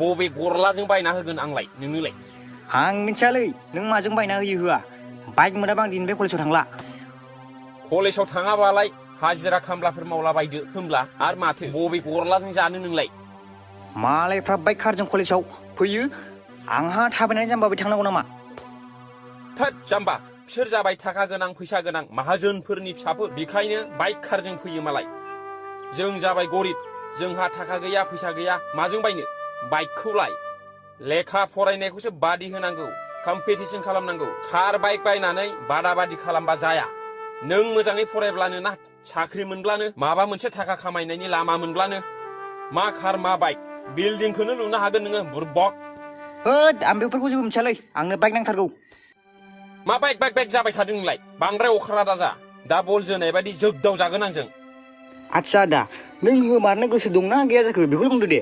बबे गरलाजों बायना होगोन आंलाय नोंनोलाय आं मिथियालै नों माजों बायना होयो होआ बाइक मोनाबा आं दिनैनिफ्राय कलेजाव थांला कलेजाव थाङाबालाय हाजिरा खामलाफोर मावला बायदो होमब्ला आरो माथो बबे गरलाजों जानो नोंलाय मालायफ्रा बाइक कारजों कलेजाव फैयो आंहा थाबायनानै जाम्बाबै थांनांगौ नामा थोद जाम्बा बिसोर जाबाय थाखा गोनां फैसा गोनां माहाजोनफोरनि फिसाफोर बेखायनो बाइक कारजों फैयो मालाय जों जाबाय गरिब जोंहा थाखा गैया फैसा गैया माजों बायनो बाइकखौलाय लेखा फरायनायखौसो बादि होनांगौ कम्पिटिसन खालामनांगौ कार बाइक बायनानै बादा बादि खालामबा जाया नों मोजाङै फरायब्लानो ना साख्रि मोनब्लानो माबा मोनसे थाखा खामायनायनि लामा मोनब्लानो मा कार मा बाइक बिल्डिंखौनो लुनो हागोन नोङो बुरबक होद आं बेफोरखौ जेबो मिथियालै आंनो बाइक नांथारगौ मा बाइक बाइक बाइक जाबाय थादों नोंलाय बांद्राय अख्रा दाजा दा बल जोनाय बायदि जोगदाव जागोन आंजों आदसा आदा नों होमारनो गोसो दंना गैया जाखो बेखौल' बुंदो दे